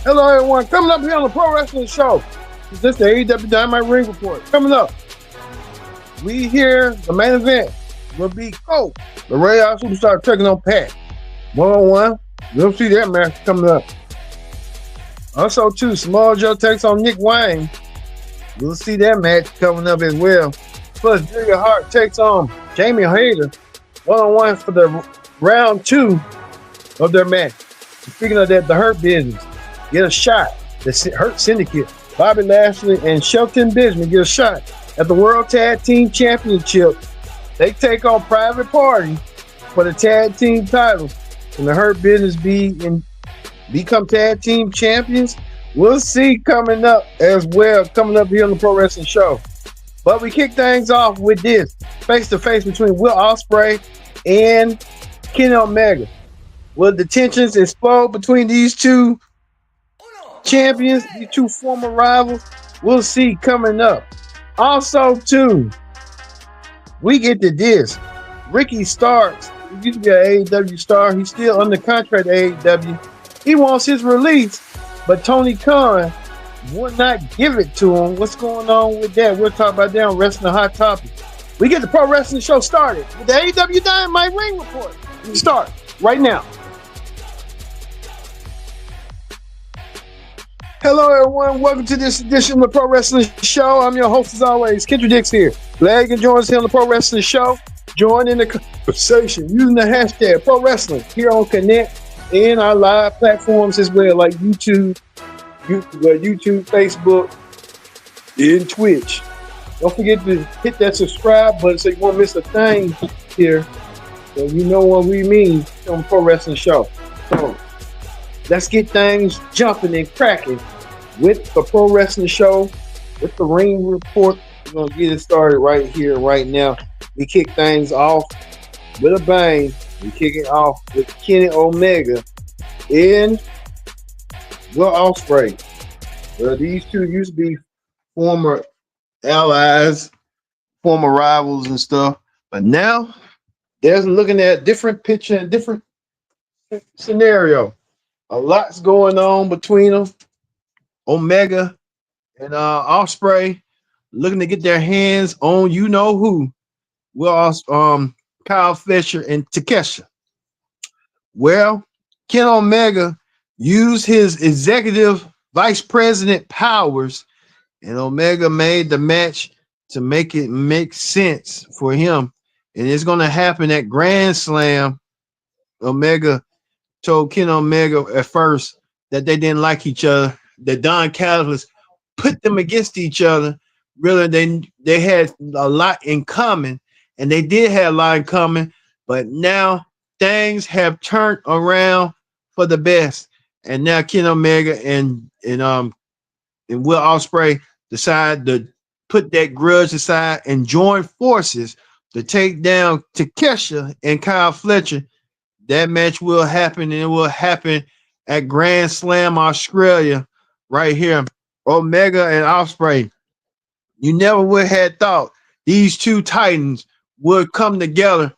Hello, everyone. Coming up here on the Pro Wrestling Show. Is this the AEW Dynamite Ring Report? Coming up, we hear the main event will be Colt, the Ray Out Superstar, taking on Pat. 1-on-1. We'll see that match coming up. Also, too, Samoa Joe takes on Nick Wayne. We'll see that match coming up as well. Plus, Julia Hart takes on Jamie Hayter. 1-on-1 for the round 2 of their match. Speaking of that, the Hurt Business get a shot. The Hurt Syndicate, Bobby Lashley and Shelton Benjamin get a shot at the World Tag Team Championship. They take on Private Party for the tag team titles. And the Hurt Business become tag team champions? We'll see coming up as well, coming up here on the Pro Wrestling Show. But we kick things off with this face-to-face between Will Ospreay and Kenny Omega. Will the tensions explode between these two champions, these two former rivals? We'll see coming up. Also, too, we get to this. Ricky Starks, he used to be an AEW star. He's still under contract at AEW. He wants his release, but Tony Khan would not give it to him. What's going on with that? We'll talk about that on Wrestling Hot Topic. We get the Pro Wrestling Show started with the AEW Dynamite Ring Report. We start right now. Hello, everyone. Welcome to this edition of the Pro Wrestling Show. I'm your host, as always, Kendra Dix here. Glad you can join us here on the Pro Wrestling Show. Join in the conversation using the hashtag Pro Wrestling here on Connect and our live platforms as well, like YouTube, Facebook, and Twitch. Don't forget to hit that subscribe button so you won't miss a thing here. So you know what we mean on the Pro Wrestling Show. So let's get things jumping and cracking with the Pro Wrestling Show, with the Ring Report. We're going to get it started right here, right now. We kick things off with a bang. We kick it off with Kenny Omega and Will Ospreay. Well, these two used to be former allies, former rivals and stuff, but now they're looking at a different picture and different scenario. A lot's going on between them. Omega and Ospreay looking to get their hands on you know who. Well, Kyle Fletcher and Takesha. Well, Ken Omega used his executive vice president powers, and Omega made the match to make it make sense for him. And it's going to happen at Grand Slam. Omega told Ken Omega at first that they didn't like each other, that Don Callis put them against each other. Really, they had a lot in common, and they did have a lot in common, but now things have turned around for the best. And now Ken Omega and Will Ospreay decide to put that grudge aside and join forces to take down Takesha and Kyle Fletcher. That match will happen, and it will happen at Grand Slam Australia right here. Omega and Ospreay. You never would have thought these two titans would come together,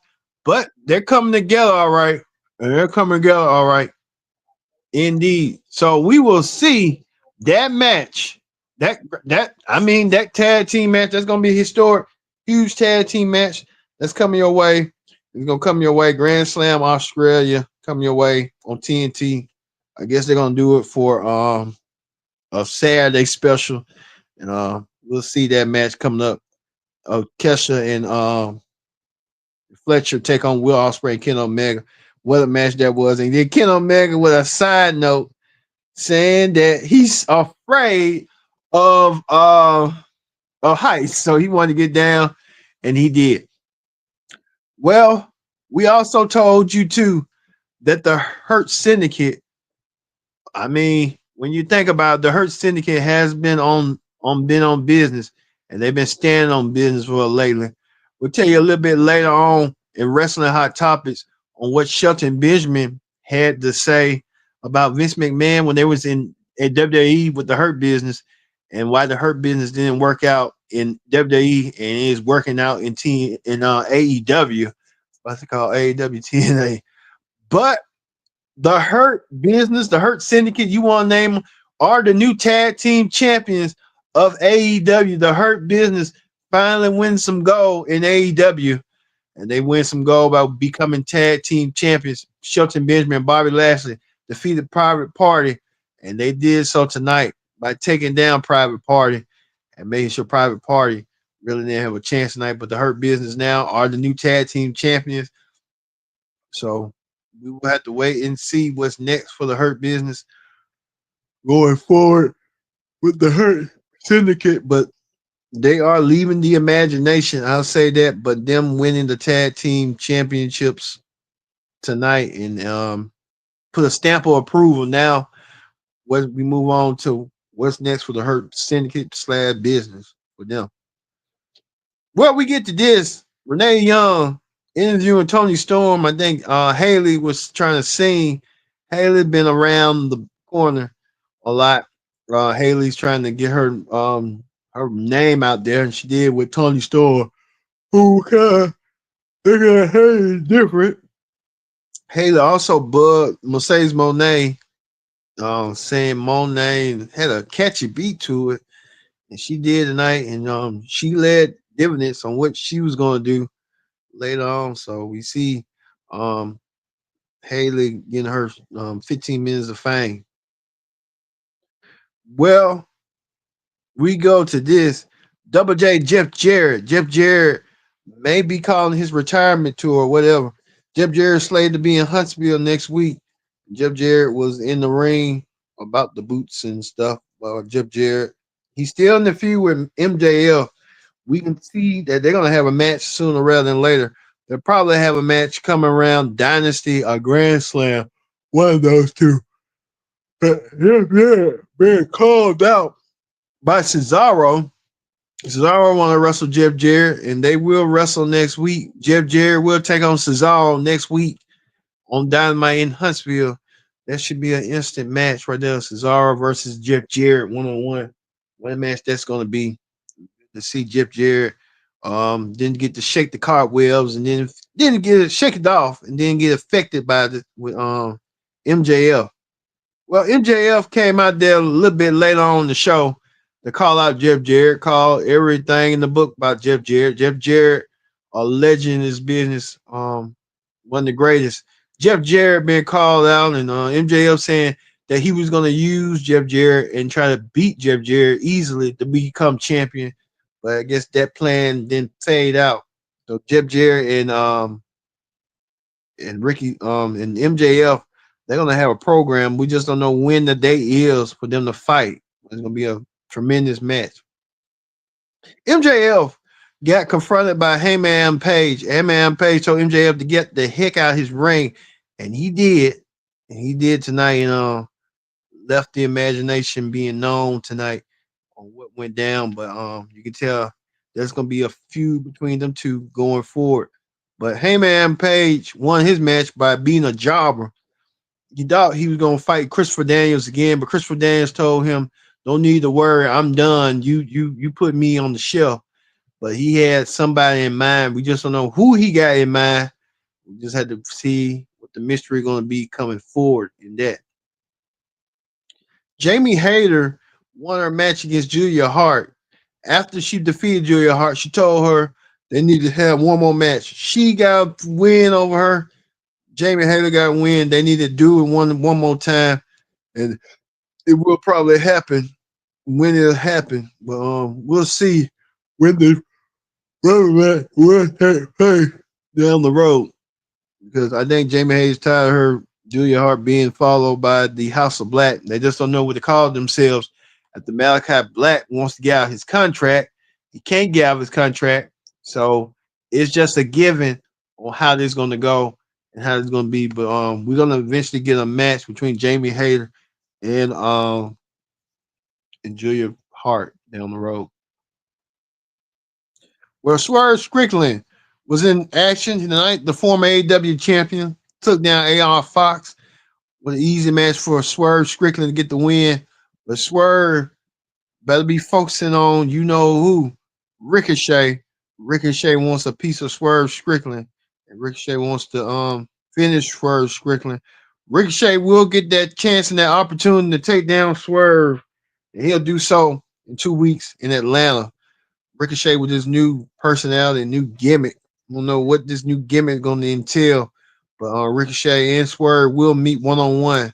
but they're coming together all right. And they're coming together all right. Indeed. So we will see that match. That tag team match, that's gonna be a historic, huge tag team match. That's coming your way. It's gonna come your way. Grand Slam Australia coming your way on TNT. I guess they're gonna do it for a Saturday special, and we'll see that match coming up. Kesha and Fletcher take on Will Ospreay and Ken Omega. What a match that was. And then Ken Omega with a side note saying that he's afraid of heights, so he wanted to get down, and he did. Well, we also told you too that the Hurt Syndicate, I mean, when you think about it, the Hurt Syndicate has been on business, and they've been standing on business for lately. We'll tell you a little bit later on in Wrestling Hot Topics on what Shelton Benjamin had to say about Vince McMahon when they was at WWE with the Hurt Business, and why the Hurt Business didn't work out in WWE and is working out in AEW. What's it called? AEW TNA. But the Hurt Business, the Hurt Syndicate, you want to name them, are the new tag team champions of AEW. The Hurt Business finally win some gold in AEW, and they win some gold by becoming tag team champions. Shelton Benjamin and Bobby Lashley defeated Private Party, and they did so tonight by taking down Private Party and making sure Private Party really didn't have a chance tonight. But the Hurt Business now are the new tag team champions. So we will have to wait and see what's next for the Hurt Business going forward with the Hurt Syndicate. But they are leaving the imagination. I'll say that. But them winning the tag team championships tonight and put a stamp of approval. Now, what we move on to what's next for the Hurt Syndicate / business for them. Well, we get to this. Renee Young interviewing Tony Storm. I think Haley was trying to sing. Haley been around the corner a lot. Haley's trying to get her name out there, and she did with Tony Storm. Who they got Haley different. Haley also bugged Mercedes Monet, saying Monet had a catchy beat to it, and she did tonight, and she led dividends on what she was going to do later on. So we see Haley getting her 15 minutes of fame. Well, we go to this. Double J Jeff Jarrett. Jeff Jarrett may be calling his retirement tour or whatever. Jeff Jarrett slated to be in Huntsville next week. Jeff Jarrett was in the ring about the boots and stuff. Jeff Jarrett, he's still in the feud with MJF. We can see that they're going to have a match sooner rather than later. They'll probably have a match coming around Dynasty or Grand Slam. One of those two. But Jeff Jarrett being called out by Cesaro. Cesaro want to wrestle Jeff Jarrett, and they will wrestle next week. Jeff Jarrett will take on Cesaro next week on Dynamite in Huntsville. That should be an instant match right there. Cesaro versus Jeff Jarrett one-on-one. What a match that's going to be. To see Jeff Jarrett didn't get to shake the cartwheels and then didn't get it shake it off and then get affected by the with MJF. Well, MJF came out there a little bit later on the show to call out Jeff Jarrett, call everything in the book about Jeff Jarrett. Jeff Jarrett, a legend in his business, one of the greatest. Jeff Jarrett being called out, and MJF saying that he was going to use Jeff Jarrett and try to beat Jeff Jarrett easily to become champion. But I guess that plan didn't fade out. So Jeff Jarrett and Ricky and MJF, they're gonna have a program. We just don't know when the date is for them to fight. It's gonna be a tremendous match. MJF got confronted by Hangman Page. Hangman Page told MJF to get the heck out of his ring, and he did. And he did tonight, and left the imagination being known tonight on what went down. But you can tell there's gonna be a feud between them two going forward. But Hangman Page won his match by being a jobber. He thought he was gonna fight Christopher Daniels again, but Christopher Daniels told him, "Don't need to worry, I'm done. You put me on the shelf." But he had somebody in mind. We just don't know who he got in mind. We just had to see what the mystery going to be coming forward in that. Jamie Hayter won her match against Julia Hart. After she defeated Julia Hart, she told her they needed to have one more match. She got a win over her. Jamie Hayter got a win. They need to do it one more time, and it will probably happen when it'll happen. But we'll see when the match will take place down the road, because I think Jamie Hayes tired of her Julia Hart being followed by the House of Black. They just don't know what to call themselves. After Malachi Black wants to get out his contract, he can't get out of his contract. So it's just a given on how this is going to go and how it's going to be. But we're going to eventually get a match between Jamie Hayter and Julia Hart down the road. Well, Swerve Strickland was in action tonight. The former AEW champion took down AR Fox with an easy match for Swerve Strickland to get the win. But Swerve better be focusing on you know who, Ricochet. Ricochet wants a piece of Swerve Strickland, and Ricochet wants to finish Swerve Strickland. Ricochet will get that chance and that opportunity to take down Swerve, and he'll do so in 2 weeks in Atlanta. Ricochet with his new personality and new gimmick. I don't know what this new gimmick is going to entail, but Ricochet and Swerve will meet one on one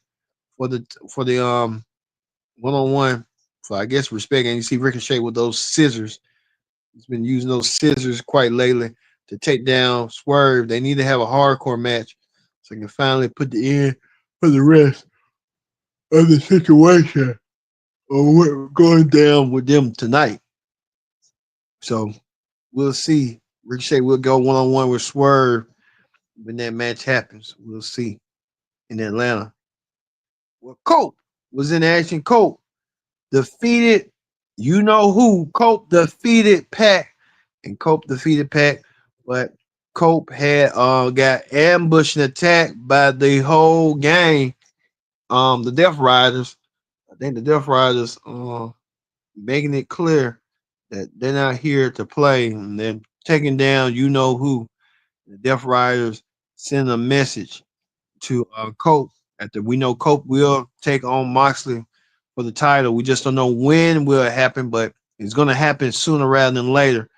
for the one on one for I guess respect. And you see Ricochet with those scissors. He's been using those scissors quite lately to take down Swerve. They need to have a hardcore match so they can finally put the end for the rest of the situation or what's going down with them tonight. So we'll see. Ricochet will go one on one with Swerve when that match happens. We'll see in Atlanta. Well, Cope was in action. Cope defeated, you know who. Cope defeated Pac, and Cope defeated Pac, but Cope had got ambushed and attacked by the whole gang. The Death Riders. I think the Death Riders making it clear that they're not here to play, and they're taking down you know who. The Death Riders send a message to Cope after we know Cope will take on Moxley for the title. We just don't know when will it happen, but it's going to happen sooner rather than later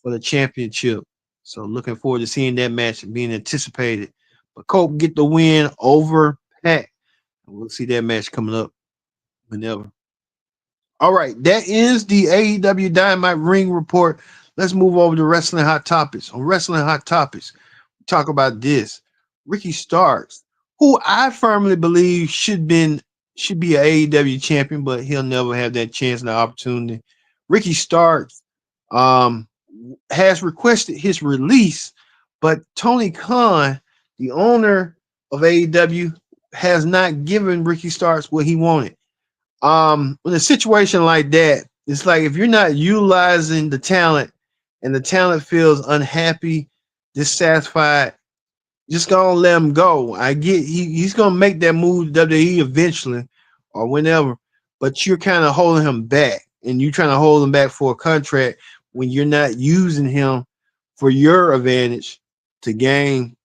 for the championship. So looking forward to seeing that match and being anticipated. But Cope get the win over Pac. We'll see that match coming up whenever. All right, that is the AEW Dynamite Ring Report. Let's move over to Wrestling Hot Topics. On Wrestling Hot Topics, we talk about this. Ricky Starks, who I firmly believe should be an AEW champion, but he'll never have that chance and the opportunity. Ricky Starks um, has requested his release, but Tony Khan, the owner of AEW, has not given Ricky Starks what he wanted. In a situation like that, it's like if you're not utilizing the talent and the talent feels unhappy, dissatisfied, just gonna let him go. I get he's gonna make that move to WWE eventually or whenever, but you're kind of holding him back and you're trying to hold him back for a contract when you're not using him for your advantage to gain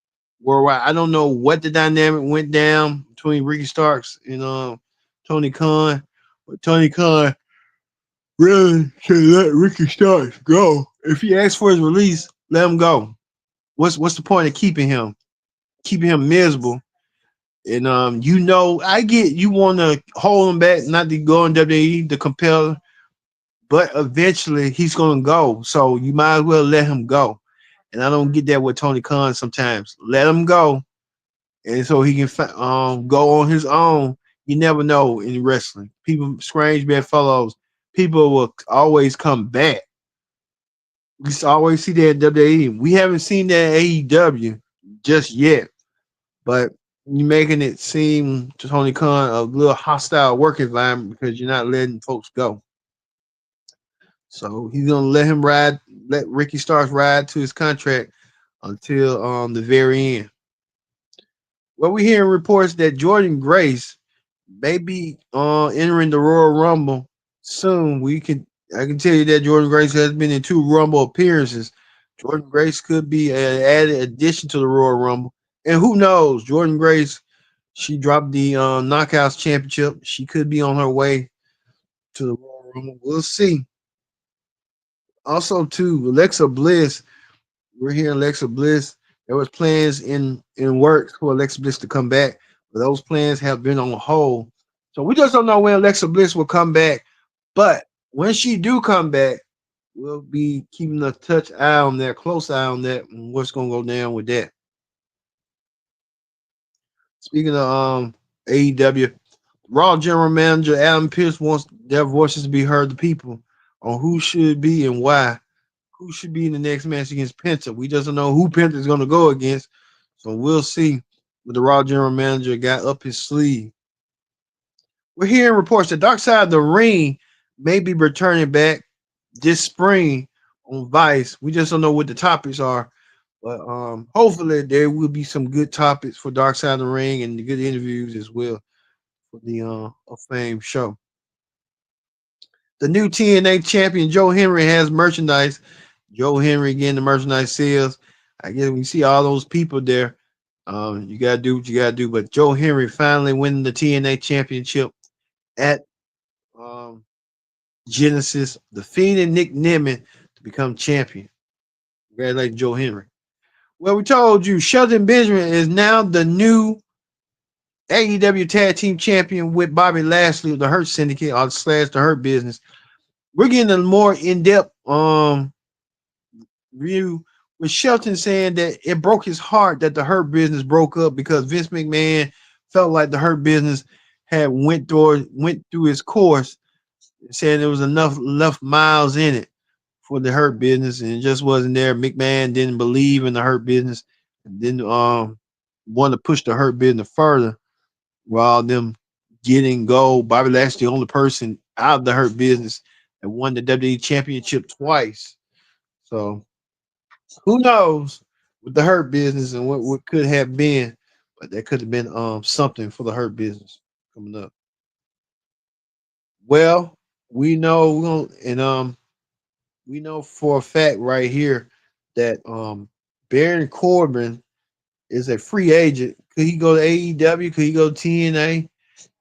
worldwide. I don't know what the dynamic went down between Ricky Starks and Tony Khan, but Tony Khan really should let Ricky Starks go. If he asks for his release, let him go. What's the point of keeping him miserable? And I get you want to hold him back, not to go in WWE to compel, but eventually he's gonna go. So you might as well let him go. And I don't get that with Tony Khan sometimes. Let him go, and so he can go on his own. You never know in wrestling. People, strange bedfellows, people will always come back. We always see that in WWE. We haven't seen that in AEW just yet, but you're making it seem to Tony Khan a little hostile work environment because you're not letting folks go. So he's gonna let Ricky Starks ride to his contract until the very end. Well, we're hearing reports that Jordan Grace may be entering the Royal Rumble soon. I can tell you that Jordan Grace has been in 2 Rumble appearances. Jordan Grace could be an added addition to the Royal Rumble. And who knows? Jordan Grace, she dropped the Knockouts Championship. She could be on her way to the Royal Rumble. We'll see. Also, too, Alexa Bliss. We're hearing Alexa Bliss. There was plans in work for Alexa Bliss to come back, but those plans have been on hold. So we just don't know when Alexa Bliss will come back. But when she do come back, we'll be keeping a close eye on that, and what's gonna go down with that. Speaking of AEW, Raw General Manager Adam Pearce wants their voices to be heard to people on who should be and why. Who should be in the next match against Penta? We just don't know who Penta is going to go against. So we'll see what the Raw General Manager got up his sleeve. We're hearing reports that Dark Side of the Ring may be returning back this spring on Vice. We just don't know what the topics are. But hopefully there will be some good topics for Dark Side of the Ring and good interviews as well for the of Fame show. The new TNA champion Joe Henry has merchandise. Joe Henry getting the merchandise sales. I guess we see all those people there You gotta do what you gotta do. But Joe Henry finally winning the TNA championship at um, Genesis, defeating Nick Nemeth to become champion. Congratulations, Joe Henry. Well, we told you Shelton Benjamin is now the new AEW Tag Team Champion with Bobby Lashley of the Hurt Syndicate or slash the Hurt Business. We're getting a more in-depth review with Shelton saying that it broke his heart that the Hurt Business broke up because Vince McMahon felt like the Hurt Business had went through his course, saying there was enough miles in it for the Hurt Business, and it just wasn't there. McMahon didn't believe in the Hurt Business, and didn't want to push the Hurt Business further while them getting gold. Bobby Lashley, the only person out of the Hurt Business that won the WWE Championship twice. So who knows with the Hurt Business and what could have been, but that could have been something for the Hurt Business coming up. Well, we know we know for a fact right here that Baron Corbin is a free agent. Could he go to AEW? Could he go to TNA?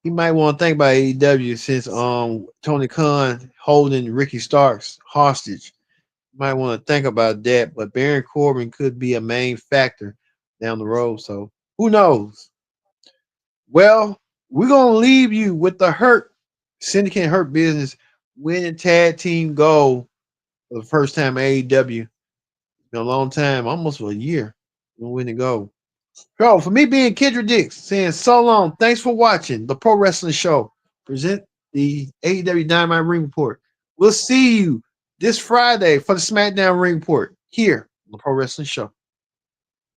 He might want to think about AEW since Tony Khan holding Ricky Starks hostage. Might want to think about that, but Baron Corbin could be a main factor down the road. So who knows? Well, we're gonna leave you with the Hurt Syndicate Hurt Business winning tag team gold for the first time AEW in a long time, almost for a year. We're gonna win the gold. So for me being Kendra Dix, saying so long. Thanks for watching the Pro Wrestling Show. Present the AEW Dynamite Ring Report. We'll see you this Friday for the SmackDown Ring Report here on the Pro Wrestling Show.